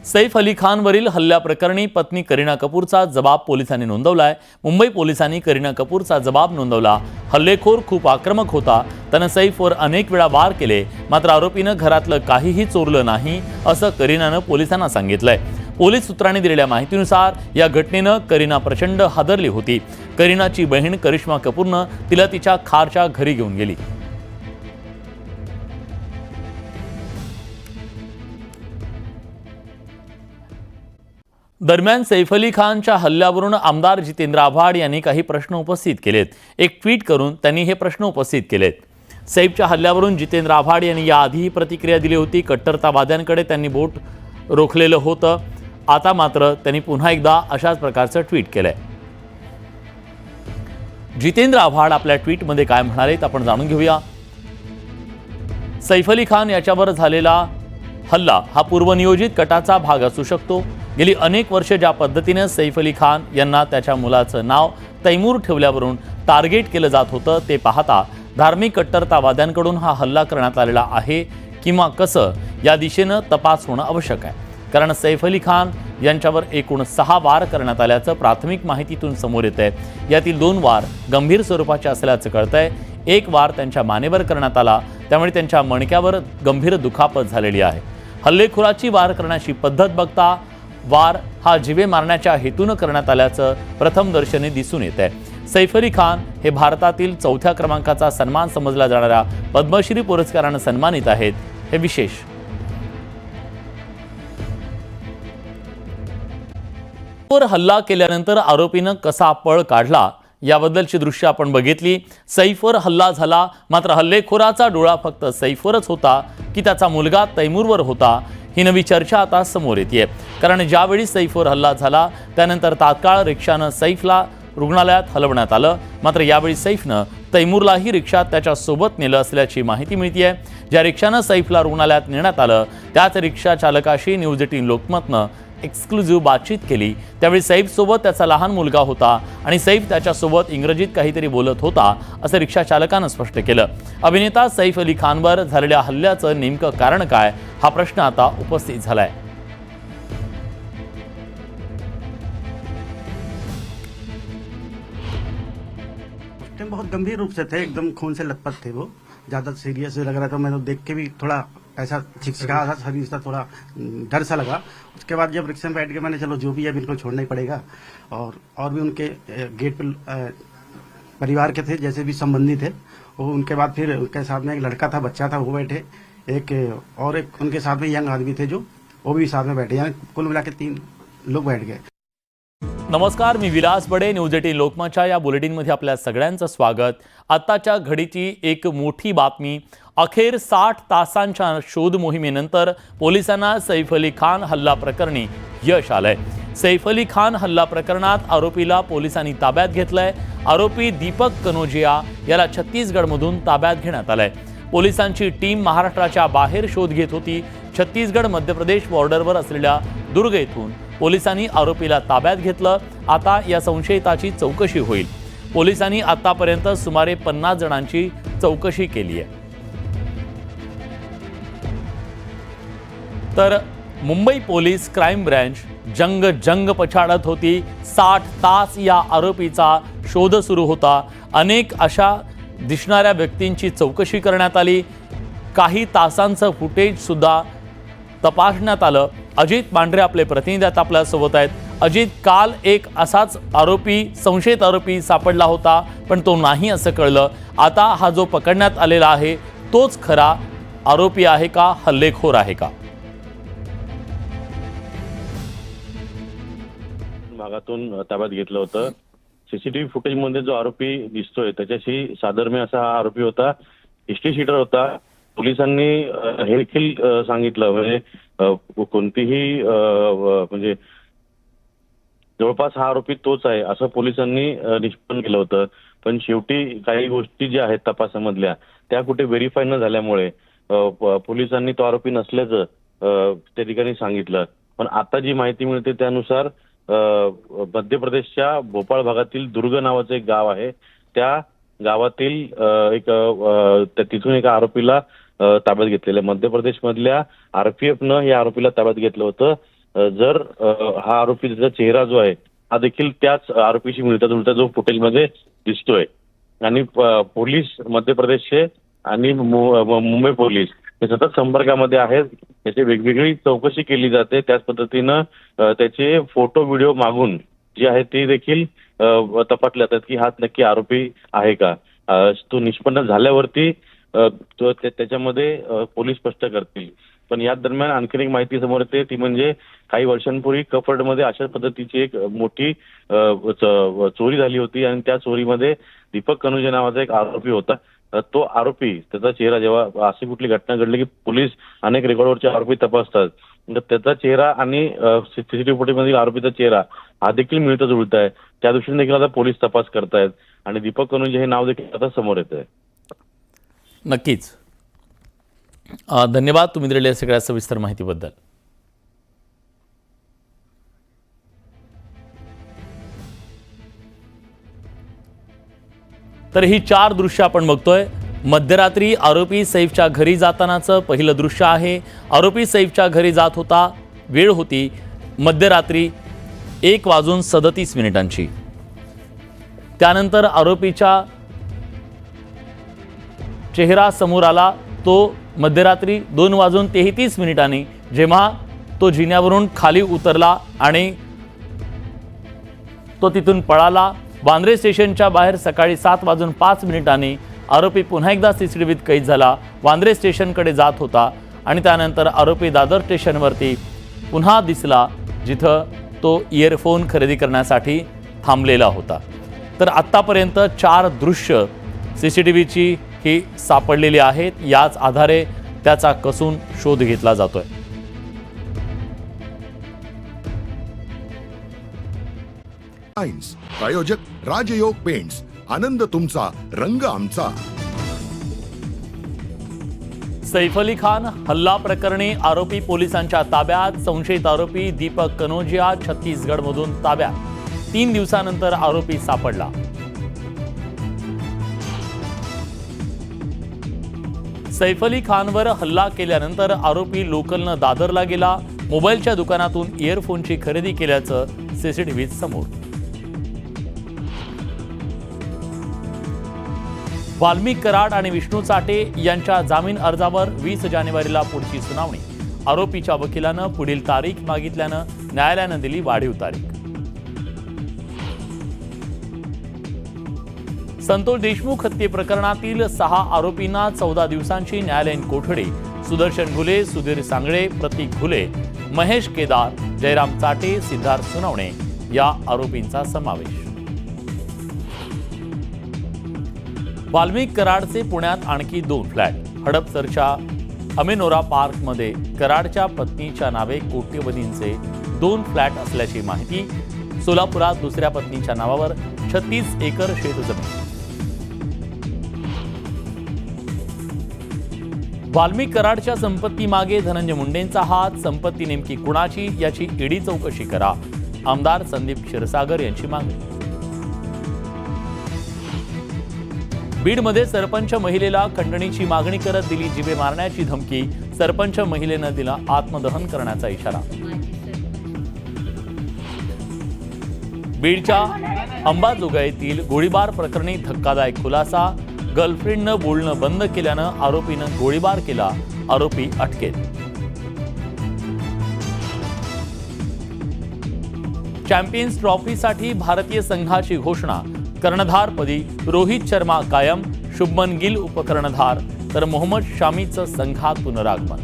सैफ अली खानवरील हल्ल्याप्रकरणी पत्नी करीना कपूरचा जबाब पोलिसांनी नोंदवलाय। मुंबई पोलिसांनी करीना कपूरचा जबाब नोंदवला। हल्लेखोर खूप आक्रमक होता, त्यानं सैफवर अनेक वेळा वार केले, मात्र आरोपीनं घरातलं काहीही चोरलं नाही असं करीनानं पोलिसांना सांगितलंय। पोलीस सूत्रांनी दिलेल्या माहितीनुसार या घटनेनं करीना प्रचंड हादरली होती। करीनाची बहीण करिश्मा कपूरनं तिला तिच्या खारच्या घरी घेऊन गेली। दरम्यान सैफ अली खानच्या हल्ल्यावरून आमदार जितेंद्र आव्हाड यांनी काही प्रश्न उपस्थित केलेत। एक ट्विट करून त्यांनी हे प्रश्न उपस्थित केलेत। सैफच्या हल्ल्यावरून जितेंद्र आव्हाड यांनी याआधीही प्रतिक्रिया दिली होती। कट्टरतावाद्यांकडे त्यांनी बोट रोखलेलं होतं। आता मात्र त्यांनी पुन्हा एकदा अशाच प्रकारचं ट्विट केलंय। जितेंद्र आव्हाड आपल्या ट्विटमध्ये काय म्हणालेत आपण जाणून घेऊया। सैफ अली खान याच्यावर झालेला हल्ला हा पूर्वनियोजित कटाचा भाग असू शकतो। गेली अनेक वर्ष ज्या पद्धतीने सैफ अली खान यांना त्याच्या मुलाचं नाव तैमूर ठेवल्यावरून टार्गेट केलं जात होतं ते पाहता धार्मिक कट्टरतावाद्यांकडून हा हल्ला करण्यात आलेला आहे किंवा कसं या दिशेनं तपास होणं आवश्यक आहे। कारण सैफ अली खान यांच्यावर एकूण 6 वार करण्यात आल्याचं प्राथमिक माहितीतून समोर येतंय। यातील 2 वार गंभीर स्वरूपाचे असल्याचं कळतंय। एक वार त्यांच्या मानेवर करण्यात आला, त्यामुळे त्यांच्या मणक्यावर गंभीर दुखापत झालेली आहे। हल्लेखोराची वार करण्याची पद्धत बघता वार हा जीवे मारण्याच्या हेतून करण्यात आल्याचं प्रथमदर्शनी दिसून येत आहे। सैफ अली खान हे भारतातील 4थ्या क्रमांकाचा सन्मान समजला जाणाऱ्या पद्मश्री पुरस्काराने सन्मानित आहेत, हे विशेष। हल्ला केल्यानंतर आरोपीनं कसा पळ काढला याबद्दलची दृश्य आपण बघितली। सैफवर हल्ला झाला, मात्र हल्लेखोराचा डोळा फक्त सैफवरच होता की त्याचा मुलगा तैमूरवर होता, ही नवी चर्चा आता समोर येते। कारण ज्यावेळी सैफवर हल्ला झाला त्यानंतर तात्काळ रिक्षानं सैफला रुग्णालयात हलवण्यात आलं, मात्र यावेळी सैफनं तैमूरलाही रिक्षात त्याच्या सोबत नेलं असल्याची माहिती मिळते। ज्या रिक्षानं सैफला रुग्णालयात नेण्यात आलं त्याच रिक्षा चालकाशी न्यूज 18 लोकमतनं एक्सक्लुझिव्ह बातचीत केली। त्यावेळी सैफ सोबत त्याचा लहान मुलगा होता आणि सैफ त्याच्यासोबत इंग्रजीत काहीतरी बोलत होता असं रिक्षा चालकानं स्पष्ट केलं। अभिनेता सैफ अली खानवर झालेल्या हल्ल्याचं नेमकं कारण काय हा प्रश्न आता उपस्थित झालाय। बहुत गंभीर रूप से थे, एकदम खून से लथपथ थे। वो ज्यादा सीरियस लग रहा था। मैंने देख के भी थोड़ा ऐसा छिकछिका था, शरीर सा थोड़ा डर सा लगा। उसके बाद जब रिक्शा में बैठ के मैंने चलो जो भी है बिल्कुल छोड़ना ही पड़ेगा। और भी उनके गेट पर परिवार के थे, जैसे भी संबंधी थे वो। उनके बाद फिर उनके साथ में एक लड़का था, बच्चा था, वो बैठे। एक उनके साथ में यंग आदमी थे जो वो भी साथ में बैठे, यानी कुल मिला के 3 लोग बैठ गए। नमस्कार, मी विलास बडे। न्यूज 18 लोकमतच्या या बुलेटिनमध्ये आपल्या सगळ्यांचं स्वागत। आत्ताच्या घडीची एक मोठी बातमी। अखेर 60 तासांच्या शोध मोहिमेनंतर पोलिसांना सैफ अली खान हल्ला प्रकरणी यश आलंय। सैफ अली खान हल्ला प्रकरणात आरोपीला पोलिसांनी ताब्यात घेतलंय। आरोपी दीपक कनोजिया याला छत्तीसगडमधून ताब्यात घेण्यात आलंय। पोलिसांची टीम महाराष्ट्राच्या बाहेर शोध घेत होती। छत्तीसगड मध्य प्रदेश बॉर्डरवर असलेल्या दुर्ग येथून पोलिसांनी आरोपीला ताब्यात घेतलं। आता या संशयिताची चौकशी होईल। पोलिसांनी आतापर्यंत सुमारे 50 जणांची चौकशी केली आहे। तर मुंबई पोलीस क्राईम ब्रँच जंग पछाडत होती। 60 तास या आरोपीचा शोध सुरू होता। अनेक अशा दिसणाऱ्या व्यक्तींची चौकशी करण्यात आली। काही तासांचं फुटेज सुद्धा तपासण्यात आलं। अजित पांढरे आपले प्रतिनिधी आता आपल्यासोबत आहेत। अजित, काल एक असाच संशयित आरोपी सापडला होता, पण तो नाही असं कळलं। आता हा जो पकडण्यात आलेला आहे तोच खरा आरोपी आहे का, हल्लेखोर आहे का? भागातून ताब्यात घेतलं होतं। सीसीटीव्ही फुटेजमध्ये जो आरोपी दिसतोय त्याच्याशी साधर्म्य असा हा आरोपी होता। हिस्ट्री शीटर होता। पोलिसांनी हे देखील सांगितलं, म्हणजे कोणतीही म्हणजे जवळपास हा आरोपी तोच आहे असं पोलिसांनी निष्पन्न केलं होतं। पण शेवटी काही गोष्टी ज्या आहेत तपासामधल्या त्या कुठे व्हेरीफाय न झाल्यामुळे पोलिसांनी तो आरोपी नसल्याचं त्या ठिकाणी सांगितलं। पण आता जी माहिती मिळते त्यानुसार मध्य प्रदेशच्या भोपाळ भागातील दुर्ग नावाचं एक गाव आहे, त्या गावातील तिथून एका आरोपीला ताब्यात घेतलेलं। मध्य प्रदेश मधल्या RPF न या आरोपीला ताब्यात घेतलं होतं। जर हा आरोपी त्याचा चेहरा जो आहे हा देखील त्याच आरोपीशी मिळता जुळता जो फुटेजमध्ये दिसतोय आणि पोलीस मध्य प्रदेशचे आणि मुंबई पोलीस हे सतत संपर्कामध्ये आहेत. त्याची वेगवेगळी चौकशी केली जाते. त्याच पद्धतीनं त्याचे फोटो व्हिडिओ मागून जे आहे ते देखील तपासले जातात की हा नक्की आरोपी आहे का. तो निष्पन्न झाल्यावरती त्याच्यामध्ये पोलीस स्पष्ट करतील. पण या दरम्यान आणखीन एक माहिती समोर येते ती म्हणजे काही वर्षांपूर्वी कफर्डमध्ये अशा पद्धतीची एक मोठी चोरी झाली होती आणि त्या चोरीमध्ये दीपक कनुजे नावाचा एक आरोपी होता. तो आरोपी त्याचा चेहरा जेव्हा अशी कुठली घटना घडली की पोलीस अनेक रेकॉर्डवरचे आरोपी तपासतात त्याचा चेहरा आणि सीसीटीव्ही फुटेजमधील आरोपीचा चेहरा हा देखील मिळता जुळत आहे. त्या दृष्टीने देखील आता पोलीस तपास करतायत आणि दीपक कनुजे हे नाव देखील आता समोर येत आहे. नक्कीच धन्यवाद तुम्ही दिलेल्या सगळ्या सविस्तर माहितीबद्दल. तर ही 4 दृश्य आपण बघतोय. मध्यरात्री आरोपी सैफच्या घरी जातानाचं पहिलं दृश्य आहे. आरोपी सैफच्या घरी जात होता. वेळ होती मध्यरात्री 1:37 त्यानंतर आरोपीचा चेहरा समोर आला. तो मध्यरात्री 2:33 जेव्हा तो जिन्यावरून खाली उतरला आणि तो तिथून पळाला. वांद्रे स्टेशनच्या बाहेर सकाळी 7:05 आरोपी पुन्हा एकदा सीसीटीव्हीत कैद झाला. वांद्रे स्टेशनकडे जात होता आणि त्यानंतर आरोपी दादर स्टेशनवरती पुन्हा दिसला जिथं तो इयरफोन खरेदी करण्यासाठी थांबलेला होता. तर आत्तापर्यंत 4 दृश्य सीसीटीव्हीची ही सापडलेली आहेत. याच आधारे त्याचा कसून शोध घेतला जातोय. प्रायोजक राजयोग पेंट्स. आनंद तुमचा, रंग आमचा. सैफ अली खान हल्ला प्रकरणी आरोपी पोलिसांच्या ताब्यात. संशयित आरोपी दीपक कनोजिया छत्तीसगडमधून ताब्यात. 3 दिवसानंतर आरोपी सापडला. सैफ अली खानवर हल्ला केल्यानंतर आरोपी लोकलनं दादरला गेला. मोबाईलच्या दुकानातून इयरफोनची खरेदी केल्याचं सीसीटीव्हीत समोर. वाल्मिक कराड आणि विष्णू चाटे यांच्या जामीन अर्जावर 20 जानेवारीला पुढची सुनावणी. आरोपीच्या वकिलानं पुढील तारीख मागितल्यानं न्यायालयानं दिली वाढीव तारीख. संतोष देशमुख हत्ये प्रकरणातील 6 आरोपींना 14 दिवसांची न्यायालयीन कोठडी. सुदर्शन घुले, सुधीर सांगळे, प्रतीक घुले, महेश केदार, जयराम चाटे, सिद्धार्थ सुनावणे या आरोपींचा समावेश. वाल्मिक कराडचे पुण्यात आणखी 2 फ्लॅट. हडपसरच्या अमेनोरा पार्कमध्ये कराडच्या पत्नीच्या नावे कोट्यवधींचे 2 फ्लॅट असल्याची माहिती. सोलापुरात दुसऱ्या पत्नीच्या नावावर 36 एकर शेतजमीन. वाल्मिक कराडच्या संपत्ती मागे धनंजय मुंडेंचा हात. संपत्ती नेमकी कुणाची याची ईडी चौकशी करा. आमदार संदीप क्षीरसागर यांची मागणी. बीडमध्ये सरपंच महिलेला खंडणीची मागणी करत दिली जिवे मारण्याची धमकी. सरपंच महिलेनं दिला आत्मदहन करण्याचा इशारा. बीडच्या अंबाजोगाईतील गोळीबार प्रकरणी धक्कादायक खुलासा. गर्लफ्रेंडनं बोलणं बंद केल्यानं आरोपीनं गोळीबार केला. आरोपी अटकेत. चॅम्पियन्स ट्रॉफीसाठी भारतीय संघाची घोषणा. कर्णधारपदी रोहित शर्मा कायम. शुभमन गिल उपकर्णधार तर मोहम्मद शामीचं संघात पुनरागमन.